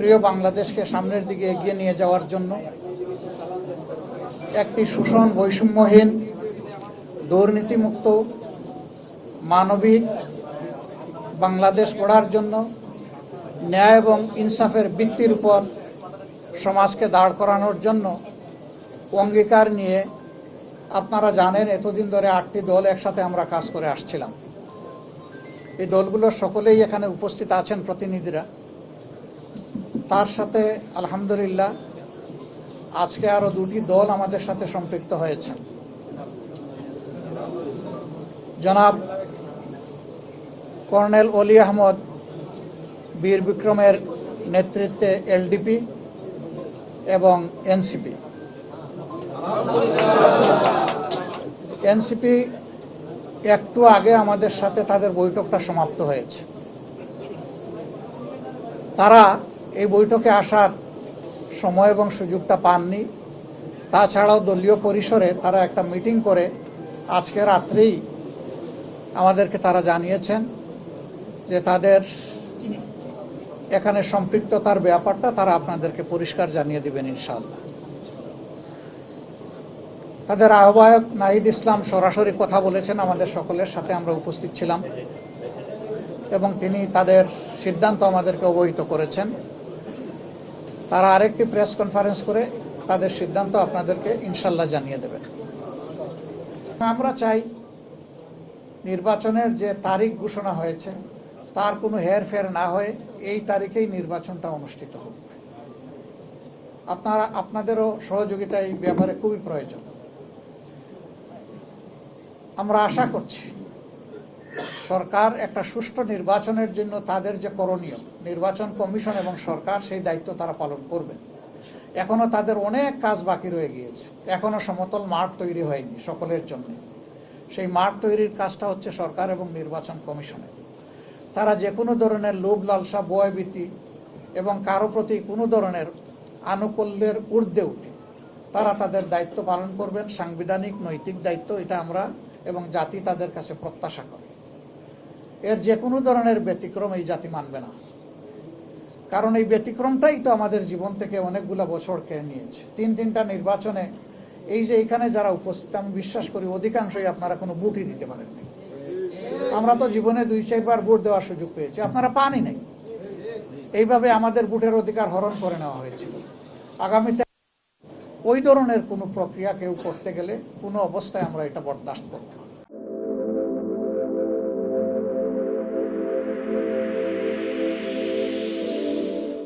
প্রিয় বাংলাদেশকে সামনের দিকে এগিয়ে নিয়ে যাওয়ার জন্য, একটি শোষণ বৈষম্যহীন, দুর্নীতিমুক্ত, মানবিক বাংলাদেশ গড়ার জন্য ন্যায় এবং ইনসাফের ভিত্তির উপর সমাজকে দাঁড় করানোর জন্য অঙ্গীকার নিয়ে আপনারা জানেন এতদিন ধরে 8টি দল একসাথে আমরা কাজ করে আসছিলাম। এই দলগুলোর সকলেই এখানে উপস্থিত আছেন প্রতিনিধিরা। তার সাথে আলহামদুলিল্লাহ আজকে আরও 2টি দল আমাদের সাথে সম্পৃক্ত হয়েছেন। জনাব কর্নেল অলি আহমদ বীর বিক্রমের নেতৃত্বে এলডিপি এবং এনসিপি একটু আগে আমাদের সাথে তাদের বৈঠকটা সমাপ্ত হয়েছে। তারা এই বৈঠকে আসার সময় এবং সুযোগটা পাননি। তাছাড়াও দলীয় পরিসরে তারা একটা মিটিং করে আজকে রাত্রেই আমাদেরকে তারা জানিয়েছেন যে তাদের এখানে সম্পৃক্ততার ব্যাপারটা তারা আপনাদেরকে পরিষ্কার জানিয়ে দিবেন ইনশাআল্লাহ। তাদের আহ্বায়ক নাহিদ ইসলাম সরাসরি কথা বলেছেন আমাদের সকলের সাথে, আমরা উপস্থিত ছিলাম এবং তিনি তাদের সিদ্ধান্ত আমাদেরকে অবহিত করেছেন। তারা আরেকটি প্রেস কনফারেন্স করে তাদের সিদ্ধান্ত আপনাদেরকে ইনশাল্লাহ জানিয়ে দেবেন। আমরা চাই নির্বাচনের যে তারিখ ঘোষণা হয়েছে তার কোনো হেরফের না হয়ে এই তারিখেই নির্বাচনটা অনুষ্ঠিত হোক। আপনাদেরও সহযোগিতা এই ব্যাপারে খুবই প্রয়োজন। আমরা আশা করছি সরকার একটা সুষ্ঠু নির্বাচনের জন্য তাদের যে করণীয়, নির্বাচন কমিশন এবং সরকার সেই দায়িত্ব তারা পালন করবেন। এখনো তাদের অনেক কাজ বাকি রয়ে গিয়েছে, এখনো সমতল মাঠ তৈরি হয়নি সকলের জন্য। সেই মাঠ তৈরির কাজটা হচ্ছে সরকার এবং নির্বাচন কমিশনের। তারা যে কোনো ধরনের লোভ লালসা, ভয়ভীতি এবং কারো প্রতি কোনো ধরনের আনুকূল্যের ঊর্ধ্বে উঠে তারা তাদের দায়িত্ব পালন করবেন। সাংবিধানিক নৈতিক দায়িত্ব এটা আমরা এবং জাতি তাদের কাছে প্রত্যাশা করে। এর যে কোনো ধরনের ব্যতিক্রম এই জাতি মানবে না, কারণ এই ব্যতিক্রমটাই তো আমাদের জীবন থেকে অনেকগুলো বছর কেড়ে নিয়েছে। 3টা নির্বাচনে এই যে এখানে যারা উপস্থিত, আমি বিশ্বাস করি অধিকাংশই আপনারা কোনো ভোটই দিতে পারেননি। আমরা তো জীবনে 2-4বার ভোট দেওয়ার সুযোগ পেয়েছি, আপনারা পানই নাই। এইভাবে আমাদের ভোটের অধিকার হরণ করে নেওয়া হয়েছিল। আগামীতে ওই ধরনের কোনো প্রক্রিয়া কেউ করতে গেলে কোনো অবস্থায় আমরা এটা বরদাস্ত করব না।